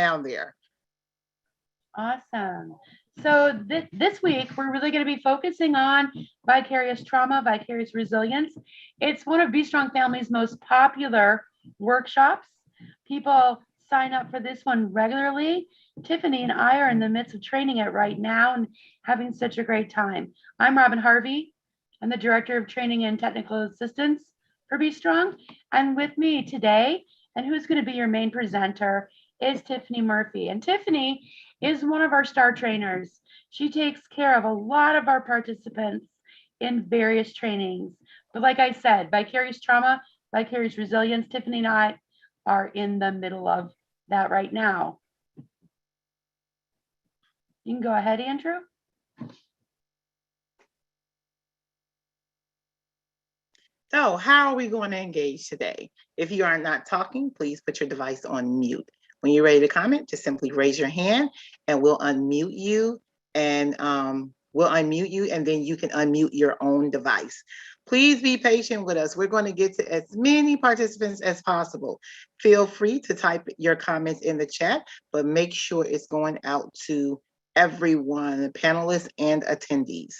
down there. Awesome. So this week, we're really going to be focusing on vicarious trauma, vicarious resilience. It's one of Be Strong Family's most popular workshops. People sign up for this one regularly. Tiffany and I are in the midst of training it right now and having such a great time. I'm Robyn Harvey. I'm the Director of Training and Technical Assistance for Be Strong. And with me today, and who's going to be your main presenter, is Tiffany Murphy. And Tiffany is one of our star trainers. She takes care of a lot of our participants in various trainings. But like I said, vicarious trauma, vicarious resilience, Tiffany and I are in the middle of that right now. You can go ahead, Andrew. So how are we going to engage today? If you are not talking, please put your device on mute. When you're ready to comment, just simply raise your hand and we'll unmute you, and then you can unmute your own device. Please be patient with us. We're going to get to as many participants as possible. Feel free to type your comments in the chat, but make sure it's going out to everyone, the panelists and attendees.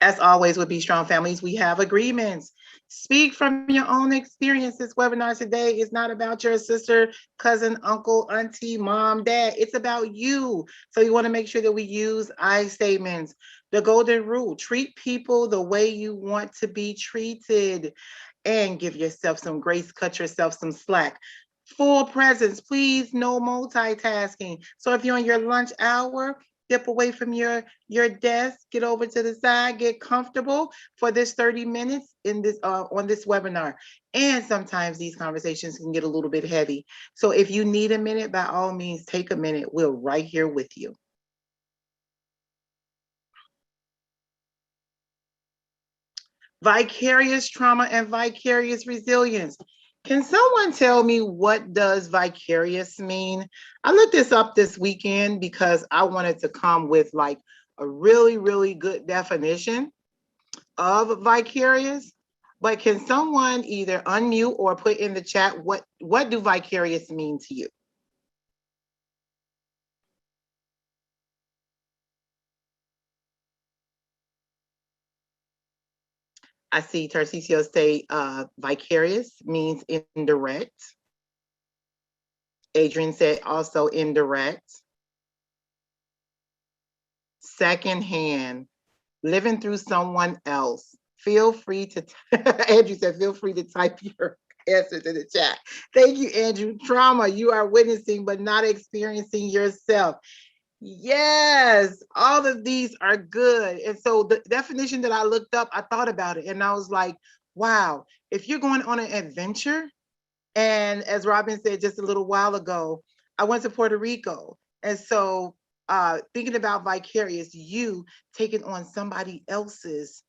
As always with Be Strong Families, we have agreements. Speak from your own experience. This webinar today is not about your sister, cousin, uncle, auntie, mom, dad. It's about you. So you want to make sure that we use I statements. The golden rule: treat people the way you want to be treated, and give yourself some grace, cut yourself some slack. Full presence, please, no multitasking. So if you're on your lunch hour, step away from your desk, get over to the side, get comfortable for this 30 minutes in this on this webinar. And sometimes these conversations can get a little bit heavy. So if you need a minute, by all means, take a minute. We're right here with you. Vicarious trauma and vicarious resilience. Can someone tell me, what does vicarious mean? I looked this up this weekend because I wanted to come with like a really, really good definition of vicarious. But can someone either unmute or put in the chat, what do vicarious mean to you? I see Tarcisio say vicarious means indirect. Adrian said also indirect. Secondhand, living through someone else. Feel free to, Andrew said, feel free to type your answers in the chat. Thank you, Andrew. Trauma, you are witnessing but not experiencing yourself. Yes, all of these are good. And so the definition that I looked up, I thought about it and I was like, wow, if you're going on an adventure, and as Robyn said just a little while ago, I went to Puerto Rico. And so thinking about vicarious, you taking on somebody else's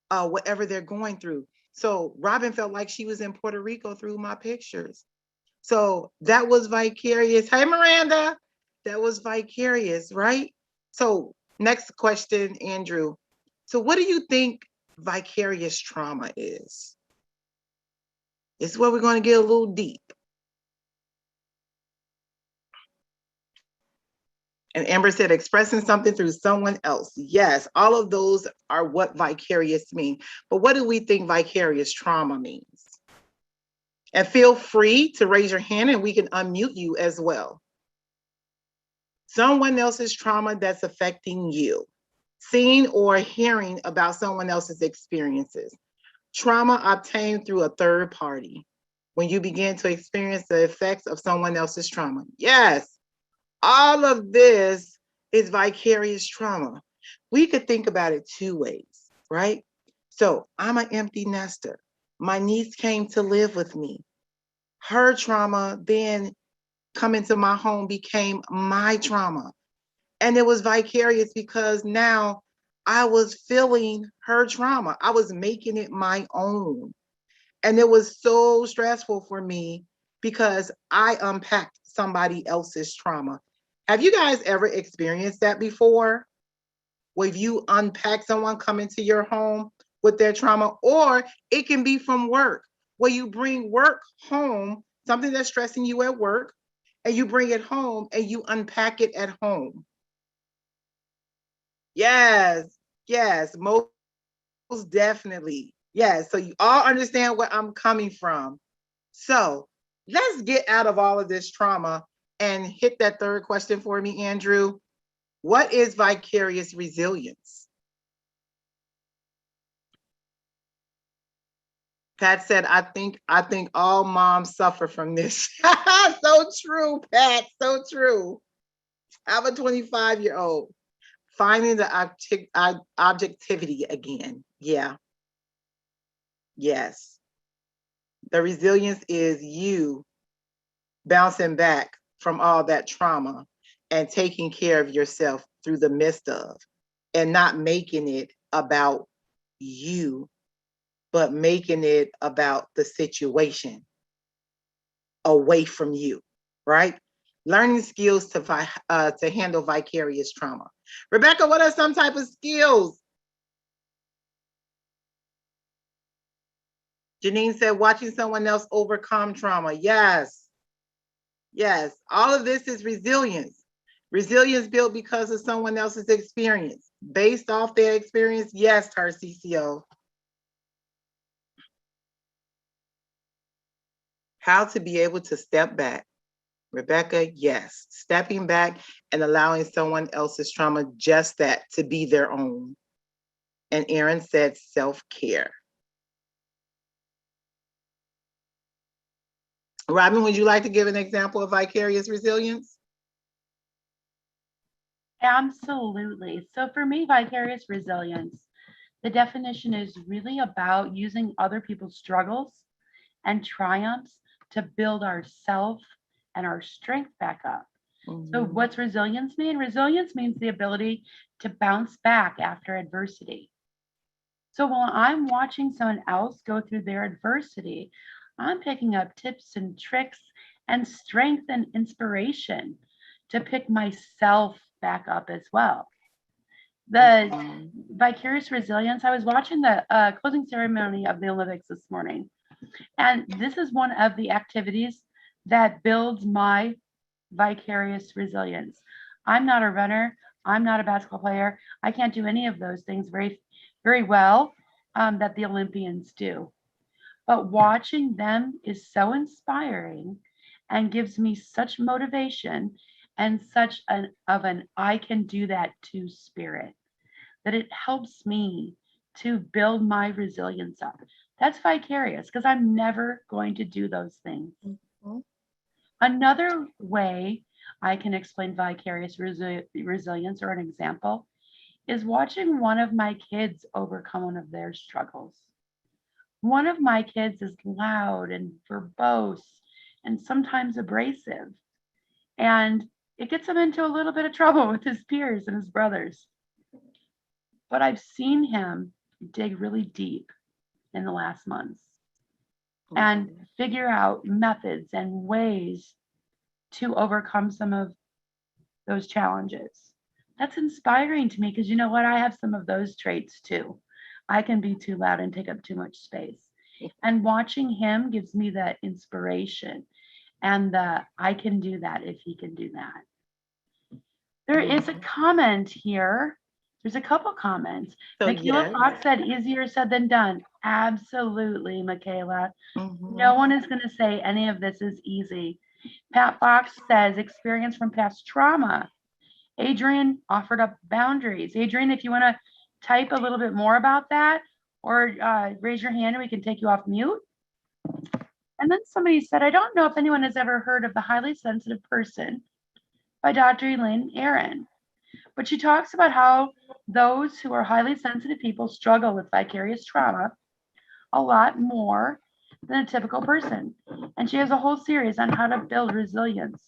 whatever they're going through. So Robyn felt like she was in Puerto Rico through my pictures. So that was vicarious. Hey, Miranda. That was vicarious, right? So next question, Andrew. So what do you think vicarious trauma is? This is where we're going to get a little deep. And Amber said, expressing something through someone else. Yes, all of those are what vicarious mean. But what do we think vicarious trauma means? And feel free to raise your hand and we can unmute you as well. Someone else's trauma that's affecting you. Seeing or hearing about someone else's experiences. Trauma obtained through a third party. When you begin to experience the effects of someone else's trauma. Yes, all of this is vicarious trauma. We could think about it two ways, right? So I'm an empty nester. My niece came to live with me. Her trauma then coming to my home became my trauma. And it was vicarious because now I was feeling her trauma. I was making it my own. And it was so stressful for me because I unpacked somebody else's trauma. Have you guys ever experienced that before? Where you unpack someone coming to your home with their trauma, or it can be from work, where you bring work home something that's stressing you at work, and you bring it home and you unpack it at home. Yes, yes, most definitely. Yes, so you all understand where I'm coming from. So let's get out of all of this trauma and hit that third question for me, Andrew. What is vicarious resilience? Pat said, I think all moms suffer from this. So true, Pat, so true. I have a 25-year-old. Finding the objectivity again. Yeah. Yes. The resilience is you bouncing back from all that trauma and taking care of yourself through the midst of, and not making it about you, but making it about the situation away from you, right? Learning skills to handle vicarious trauma. Rebecca, what are some type of skills? Janine said, watching someone else overcome trauma. Yes. Yes. All of this is resilience. Resilience built because of someone else's experience. Based off their experience, yes, her CCO. How to be able to step back. Rebecca, yes. Stepping back and allowing someone else's trauma, just that, to be their own. And Erin said self-care. Robyn, would you like to give an example of vicarious resilience? Absolutely. So for me, vicarious resilience, the definition is really about using other people's struggles and triumphs to build our self and our strength back up. Mm-hmm. So what's resilience mean? Resilience means the ability to bounce back after adversity. So while I'm watching someone else go through their adversity, I'm picking up tips and tricks and strength and inspiration to pick myself back up as well. The vicarious resilience, I was watching the closing ceremony of the Olympics this morning, and this is one of the activities that builds my vicarious resilience. I'm not a runner. I'm not a basketball player. I can't do any of those things very, very well that the Olympians do. But watching them is so inspiring and gives me such motivation and such an I can do that too spirit, that it helps me to build my resilience up. That's vicarious because I'm never going to do those things. Mm-hmm. Another way I can explain vicarious resilience, or an example, is watching one of my kids overcome one of their struggles. One of my kids is loud and verbose and sometimes abrasive, and it gets him into a little bit of trouble with his peers and his brothers. But I've seen him dig really deep in the last months and figure out methods and ways to overcome some of those challenges. That's inspiring to me because you know what? I have some of those traits too. I can be too loud and take up too much space. And watching him gives me that inspiration and the I can do that if he can do that. There is a comment here. There's a couple comments. So Michaela Fox said, easier said than done. Absolutely, Michaela. Mm-hmm. No one is going to say any of this is easy. Pat Fox says, experience from past trauma. Adrian offered up boundaries. Adrian, if you want to type a little bit more about that, or raise your hand and we can take you off mute. And then somebody said, I don't know if anyone has ever heard of The Highly Sensitive Person by Dr. Elaine Aron. But she talks about how those who are highly sensitive people struggle with vicarious trauma a lot more than a typical person. And she has a whole series on how to build resilience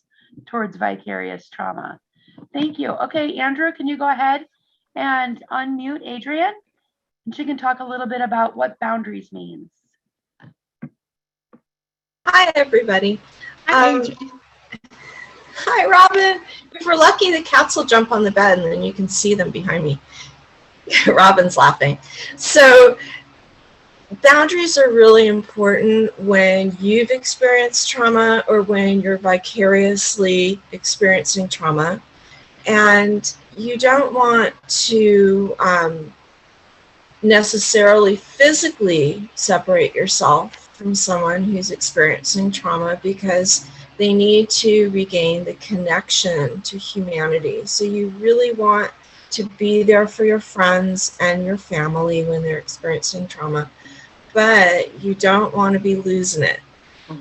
towards vicarious trauma. Thank you. Okay, Andrew, can you go ahead and unmute Adrian? And she can talk a little bit about what boundaries means. Hi, everybody. Hi, Robyn. If we're lucky, the cats will jump on the bed and then you can see them behind me. Robyn's laughing. So boundaries are really important when you've experienced trauma or when you're vicariously experiencing trauma. And you don't want to necessarily physically separate yourself from someone who's experiencing trauma because they need to regain the connection to humanity. So you really want to be there for your friends and your family when they're experiencing trauma, but you don't want to be losing it.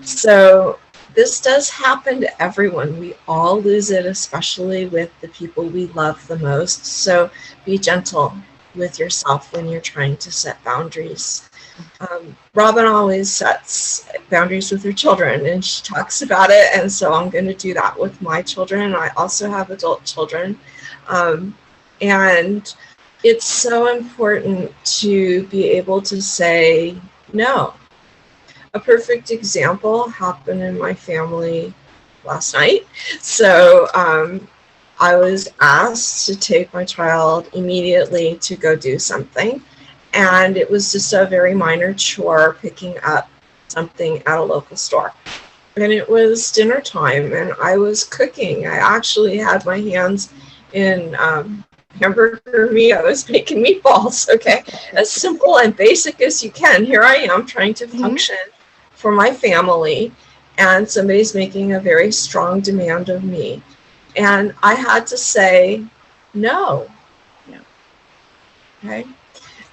So this does happen to everyone. We all lose it, especially with the people we love the most. So be gentle with yourself when you're trying to set boundaries. Robyn always sets boundaries with her children, and she talks about it, and so I'm going to do that with my children. I also have adult children, and it's so important to be able to say no. A perfect example happened in my family last night. So I was asked to take my child immediately to go do something. And it was just a very minor chore, picking up something at a local store. And it was dinner time and I was cooking. I actually had my hands in hamburger meat. I was making meatballs, okay? As simple and basic as you can. Here I am trying to function for my family, and somebody's making a very strong demand of me. And I had to say no. Yeah. Okay?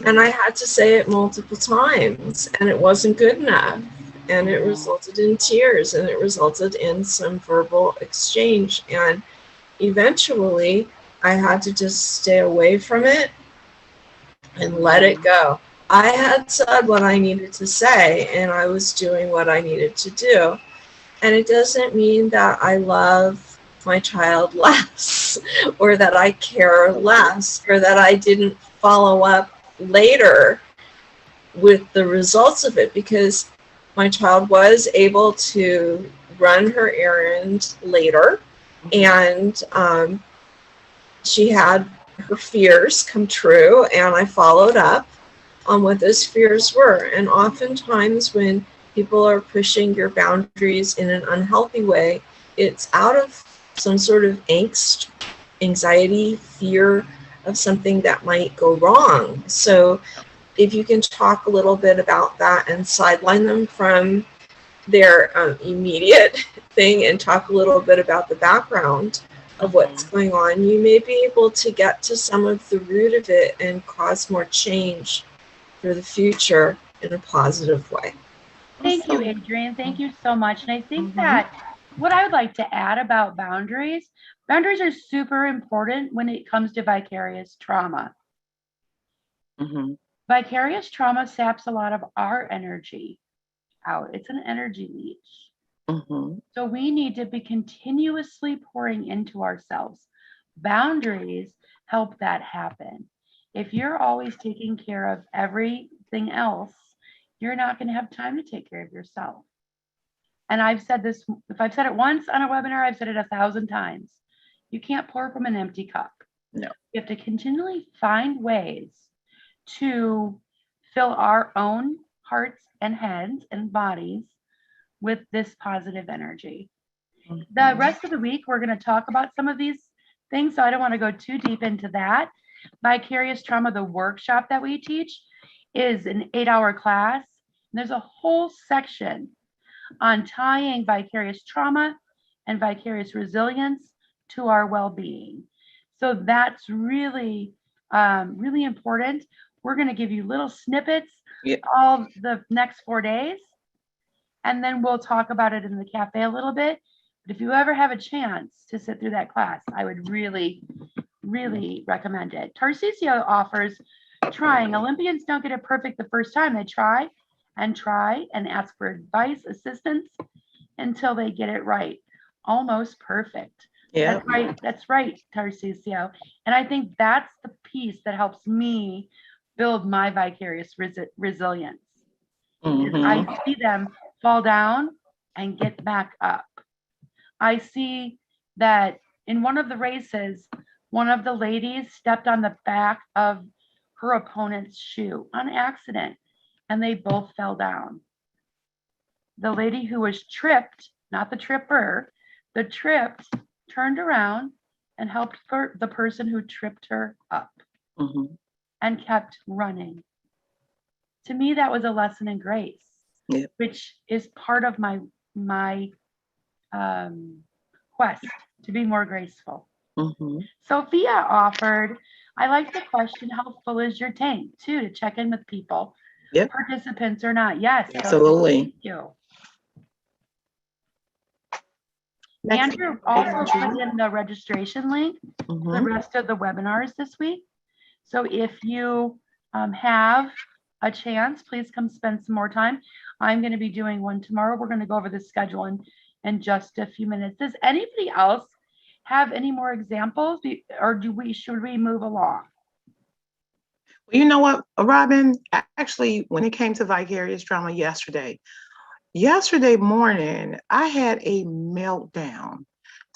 And I had to say it multiple times, and it wasn't good enough. And it resulted in tears, and it resulted in some verbal exchange. And eventually, I had to just stay away from it and let it go. I had said what I needed to say, and I was doing what I needed to do. And it doesn't mean that I love my child less, or that I care less, or that I didn't follow up later with the results of it, because my child was able to run her errand later, and she had her fears come true, and I followed up on what those fears were. And oftentimes when people are pushing your boundaries in an unhealthy way, it's out of some sort of angst, anxiety, fear of something that might go wrong. So if you can talk a little bit about that and sideline them from their immediate thing and talk a little bit about the background of what's going on, you may be able to get to some of the root of it and cause more change for the future in a positive way. Thank you, Adrienne. Thank you so much. And I think that what I would like to add about boundaries are super important when it comes to vicarious trauma. Vicarious trauma saps a lot of our energy out. It's an energy leech. So we need to be continuously pouring into ourselves. Boundaries help that happen. If you're always taking care of everything else, you're not going to have time to take care of yourself. And I've said this, if I've said it once on a webinar, I've said it 1,000 times. You can't pour from an empty cup. No. You have to continually find ways to fill our own hearts and heads and bodies with this positive energy. The rest of the week, we're going to talk about some of these things, so I don't want to go too deep into that. Vicarious Trauma, the workshop that we teach, is an 8-hour class. And there's a whole section on tying vicarious trauma and vicarious resilience to our well-being. So that's really, really important. We're going to give you little snippets all the next 4 days, and then we'll talk about it in the cafe a little bit. But if you ever have a chance to sit through that class, I would really, really recommend it. Tarcisio offers trying. Olympians don't get it perfect the first time. They try and ask for advice, assistance until they get it right. Almost perfect. Yeah. That's right, Tarcisio. And I think that's the piece that helps me build my vicarious resilience. I see them fall down and get back up. I see that in one of the races, one of the ladies stepped on the back of her opponent's shoe on accident. and they both fell down. The lady who was tripped, not the tripper, the tripped, turned around and helped the person who tripped her up and kept running. To me, that was a lesson in grace, which is part of my quest to be more graceful. Sophia offered, I like the question, how full is your tank, too, to check in with people, participants or not. Yes, absolutely. Thank you. Andrew also put in the registration link to the rest of the webinars this week. So if you have a chance, please come spend some more time. I'm going to be doing one tomorrow. We're going to go over the schedule in just a few minutes. Does anybody else have any more examples, or should we move along? Well, you know what, Robyn, actually, when it came to vicarious trauma yesterday morning, I had a meltdown.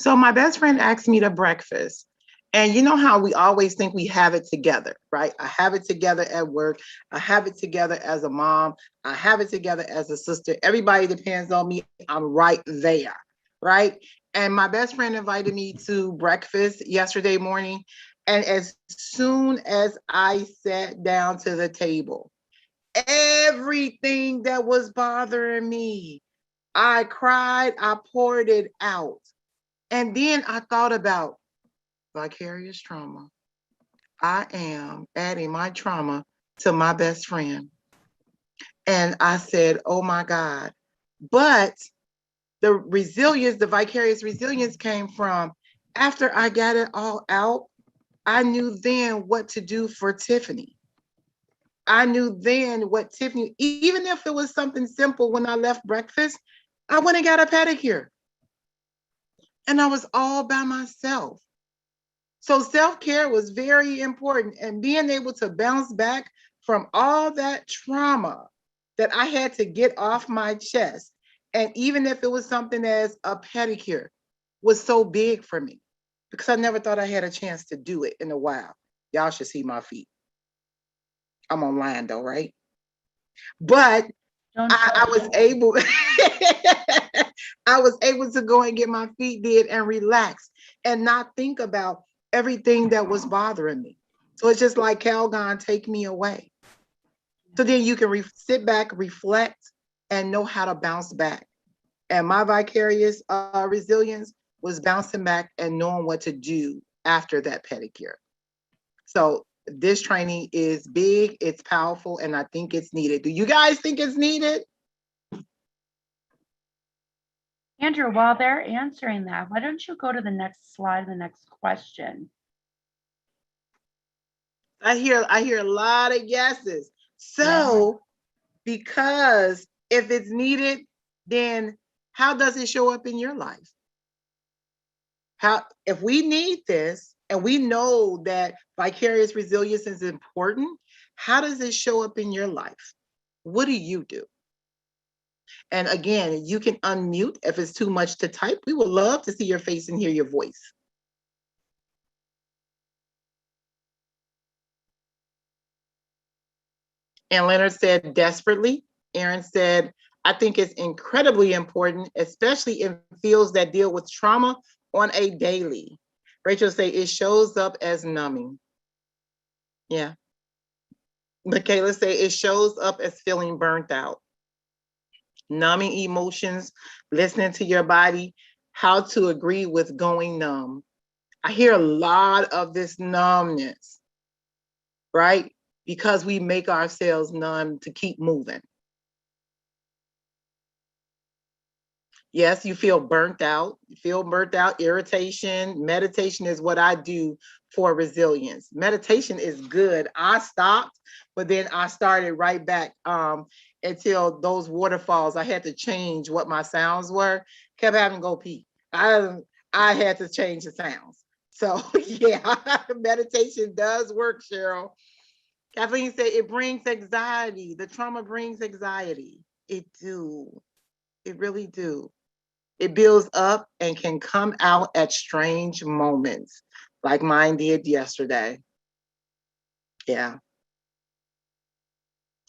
So my best friend asked me to breakfast. And you know how we always think we have it together, right? I have it together at work. I have it together as a mom. I have it together as a sister. Everybody depends on me. I'm right there, right? And my best friend invited me to breakfast yesterday morning. And as soon as I sat down to the table, everything that was bothering me, I cried, I poured it out. And then I thought about vicarious trauma. I am adding my trauma to my best friend. And I said, oh my God. But the resilience, the vicarious resilience came from after I got it all out, I knew then what to do for Tiffany. I knew then what Tiffany, even if it was something simple when I left breakfast, I went and got a pedicure. And I was all by myself. So self-care was very important, and being able to bounce back from all that trauma that I had to get off my chest. And even if it was something as a pedicure was so big for me because I never thought I had a chance to do it in a while. Y'all should see my feet. I'm online though, right? But I was able, I was able to go and get my feet did and relax and not think about everything that was bothering me. So it's just like Calgon, take me away. So then you can sit back, reflect, and know how to bounce back. And my vicarious resilience was bouncing back and knowing what to do after that pedicure. So this training is big, it's powerful, and I think it's needed. Do you guys think it's needed? Andrew, while they're answering that, why don't you go to the next slide, the next question? I hear a lot of yeses. So, because if it's needed, then how does it show up in your life? If we need this and we know that vicarious resilience is important, how does it show up in your life? What do you do? And again, you can unmute if it's too much to type. We would love to see your face and hear your voice. And Leonard said, desperately. Aaron said, I think it's incredibly important, especially in fields that deal with trauma on a daily. Rachel said, it shows up as numbing. Yeah. Michaela said, it shows up as feeling burnt out. Numbing emotions, listening to your body, how to agree with going numb. I hear a lot of this numbness, right? Because we make ourselves numb to keep moving. Yes, you feel burnt out. You feel burnt out, irritation. Meditation is what I do for resilience. Meditation is good. I stopped, but then I started right back until those waterfalls. I had to change what my sounds were. Kept having to go pee. I had to change the sounds. So yeah, meditation does work, Cheryl. Kathleen said it brings anxiety. The trauma brings anxiety. It do. It really do. It builds up and can come out at strange moments, like mine did yesterday. Yeah.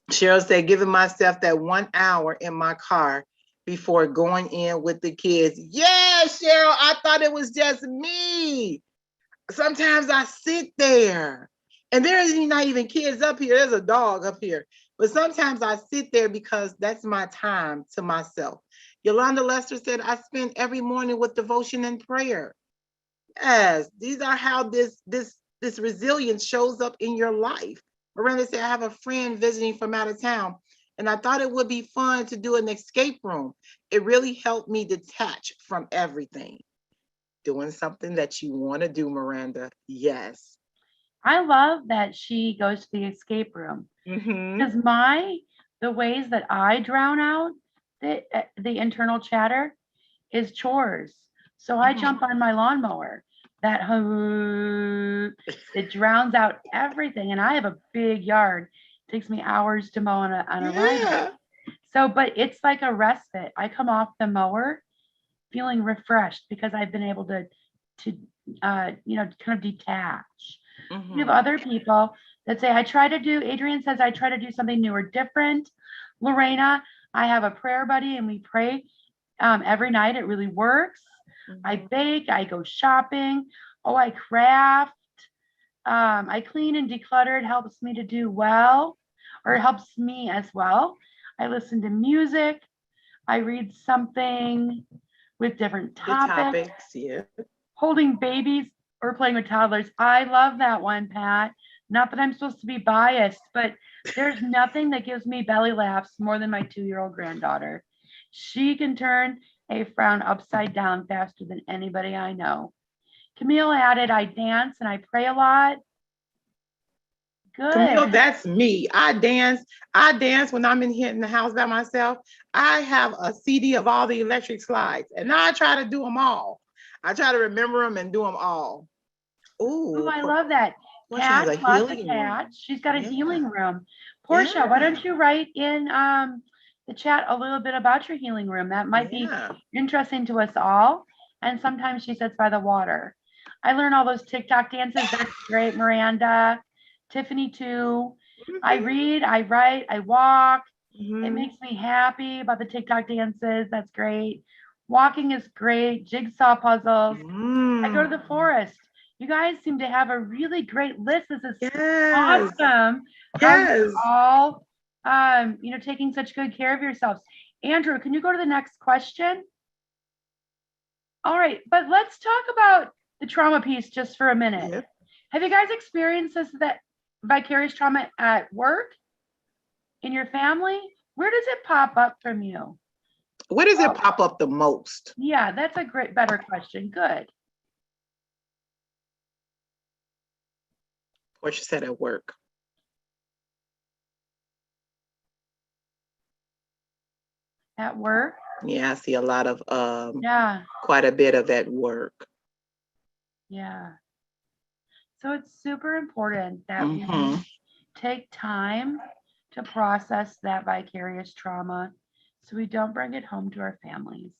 Cheryl said, giving myself that 1 hour in my car before going in with the kids. Yeah, Cheryl, I thought it was just me. Sometimes I sit there and there's not even kids up here. There's a dog up here. But sometimes I sit there because that's my time to myself. Yolanda Lester said, I spend every morning with devotion and prayer. Yes, these are how this resilience shows up in your life. Miranda said, I have a friend visiting from out of town, and I thought it would be fun to do an escape room. It really helped me detach from everything. Doing something that you want to do, Miranda. Yes. I love that she goes to the escape room. Because the ways that I drown out the internal chatter is chores. So I jump on my lawnmower. That it drowns out everything. And I have a big yard. It takes me hours to mow on a ride. So, but it's like a respite. I come off the mower feeling refreshed because I've been able to kind of detach. We have other people that say, Adrienne says, I try to do something new or different. Lorena, I have a prayer buddy and we pray every night. It really works. I bake, I go shopping. Oh, I craft. I clean and declutter. It helps me to do well, or it helps me as well. I listen to music. I read something with different topics. Yeah. Holding babies or playing with toddlers. I love that one, Pat. Not that I'm supposed to be biased, but there's nothing that gives me belly laughs more than my 2-year-old granddaughter. She can turn a frown upside down faster than anybody I know. Camille added, I dance and I pray a lot. Good. Camille, that's me. I dance when I'm in the house by myself. I have a CD of all the electric slides, and now I try to do them all. I try to remember them and do them all. Oh, I love that. Kat, lots of cats. She's got a healing room. Portia, why don't you write in the chat a little bit about your healing room? That might be interesting to us all. And sometimes she sits by the water. I learn all those TikTok dances. That's great, Miranda. Tiffany too. I read, I write, I walk. It makes me happy about the TikTok dances. That's great. Walking is great. Jigsaw puzzles. I go to the forest. You guys seem to have a really great list. This is awesome. Yes. All taking such good care of yourselves. Andrew, can you go to the next question? All right, but let's talk about the trauma piece just for a minute. Yep. Have you guys experienced that vicarious trauma at work, in your family? Where does it pop up from you? Where does it pop up the most? Yeah, that's a better question. Good. Portia said at work. At work? Yeah, I see a lot of quite a bit of at work. Yeah. So it's super important that we take time to process that vicarious trauma so we don't bring it home to our families.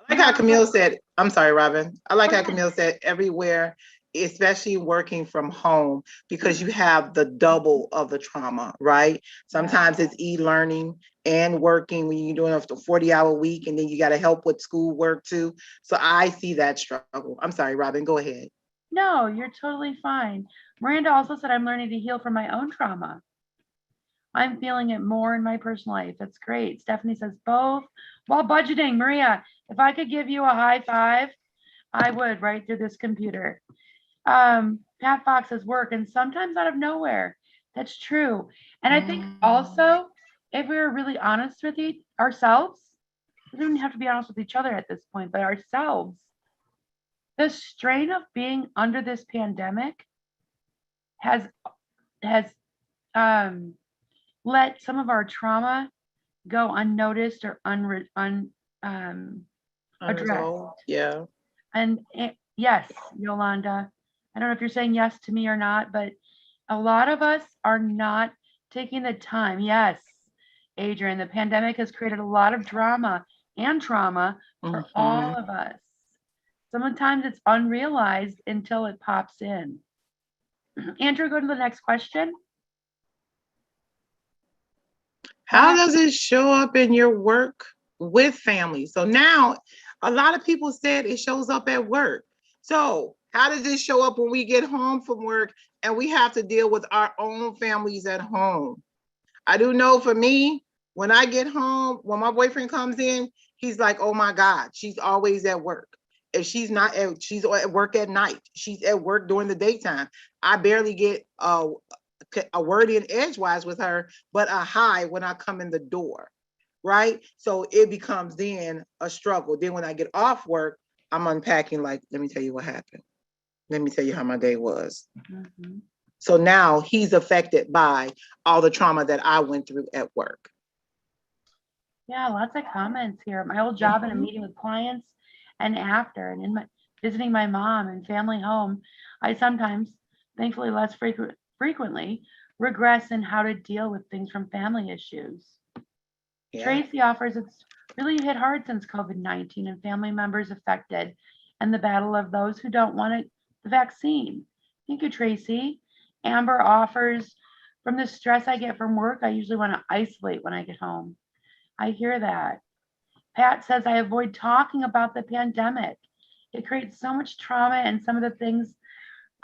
I like how Camille said, I'm sorry, Robyn. I like how Camille said everywhere, especially working from home, because you have the double of the trauma, right? Sometimes it's e-learning and working when you're doing a 40-hour week, and then you got to help with school work too. So I see that struggle. I'm sorry, Robyn, go ahead. No, you're totally fine. Miranda also said, I'm learning to heal from my own trauma. I'm feeling it more in my personal life. That's great. Stephanie says both. While budgeting, Maria, if I could give you a high five, I would right through this computer. Pat Fox says work, and sometimes out of nowhere. That's true. And I think also, if we were really honest with ourselves, we don't have to be honest with each other at this point, but ourselves, the strain of being under this pandemic has let some of our trauma go unnoticed or unaddressed. Yeah. And yes, Yolanda, I don't know if you're saying yes to me or not, but a lot of us are not taking the time. Yes, Adrienne, the pandemic has created a lot of drama and trauma for all of us. Sometimes it's unrealized until it pops in. Andrew, go to the next question. How does it show up in your work with family? So now a lot of people said it shows up at work. So how does it show up when we get home from work and we have to deal with our own families at home? I do know for me, when I get home, when my boyfriend comes in, he's like, oh my God, she's always at work. If she's not at, she's at work at night. She's at work during the daytime. I barely get a word in edgewise with her, but a hi when I come in the door, right? So it becomes then a struggle. Then when I get off work, I'm unpacking like, let me tell you what happened. Let me tell you how my day was. Mm-hmm. So now he's affected by all the trauma that I went through at work. Yeah, lots of comments here. My old job in a meeting with clients and after, and in my visiting my mom and family home, I sometimes, thankfully less frequently, regress in how to deal with things from family issues. Yeah. Tracy offers it's really hit hard since COVID-19 and family members affected and the battle of those who don't want the vaccine. Thank you, Tracy. Amber offers, from the stress I get from work, I usually want to isolate when I get home. I hear that. Pat says, I avoid talking about the pandemic. It creates so much trauma, and some of the things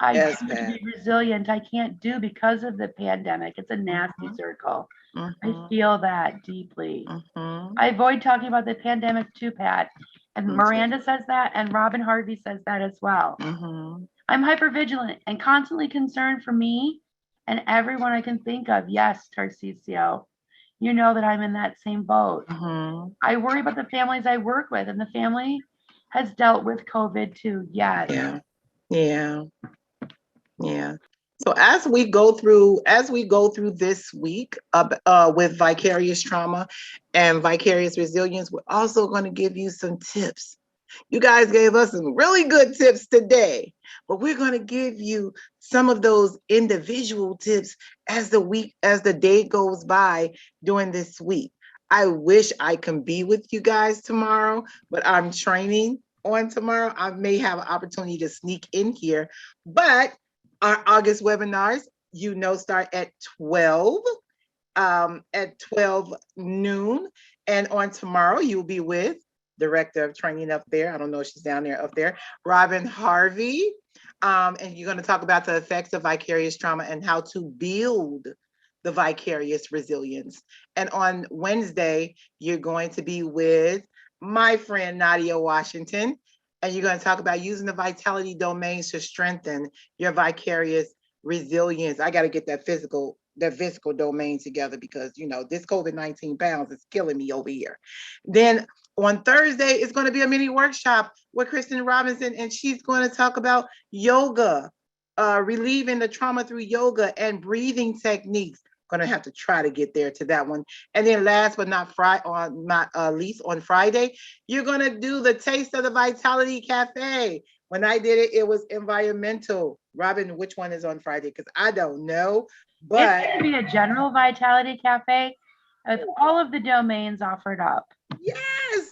I Yes, do to Pat. be resilient, I can't do because of the pandemic. It's a nasty circle. I feel that deeply. I avoid talking about the pandemic too, Pat. And Miranda says that, and Robyn Harvey says that as well. I'm hypervigilant and constantly concerned for me and everyone I can think of. Yes, Tarcisio, you know that I'm in that same boat. I worry about the families I work with, and the family has dealt with COVID too. Yes. Yeah. Yeah. Yeah. So as we go through this week with Vicarious Trauma and Vicarious Resilience, we're also going to give you some tips. You guys gave us some really good tips today, but we're going to give you some of those individual tips as the day goes by during this week. I wish I can be with you guys tomorrow, but I'm training on tomorrow. I may have an opportunity to sneak in here, but our August webinars, start at 12 noon. And on tomorrow, you'll be with Director of Training up there. I don't know if she's down there, up there, Robyn Harvey. And you're going to talk about the effects of vicarious trauma and how to build the vicarious resilience. And on Wednesday, you're going to be with my friend Nadia Washington, and you're going to talk about using the vitality domains to strengthen your vicarious resilience. I got to get that physical domain together because, this COVID-19 pounds is killing me over here. Then on Thursday, it's going to be a mini workshop with Kristen Robinson, and she's going to talk about yoga, relieving the trauma through yoga and breathing techniques. Going to have to try to get there to that one. And then last but not least, on Friday, you're going to do the Taste of the Vitality Cafe. When I did it, it was environmental. Robyn, which one is on Friday? Because I don't know. But it's going to be a general Vitality Cafe with all of the domains offered up. Yes.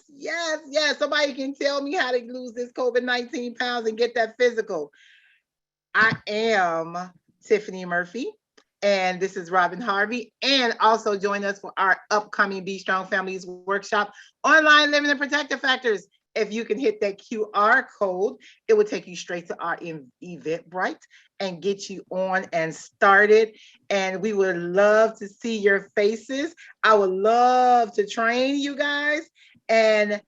Somebody can tell me how to lose this COVID-19 pounds and get that physical. I am Tiffany Murphy, and this is Robyn Harvey. And also join us for our upcoming Be Strong Families workshop, Online Living and Protective Factors. If you can hit that QR code, it will take you straight to our Eventbrite and get you on and started. And we would love to see your faces. I would love to train you guys. And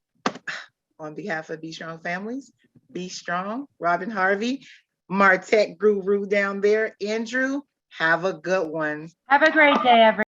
on behalf of Be Strong Families, be strong. Robyn Harvey, Martech Guru down there, Andrew, have a good one. Have a great day, everyone.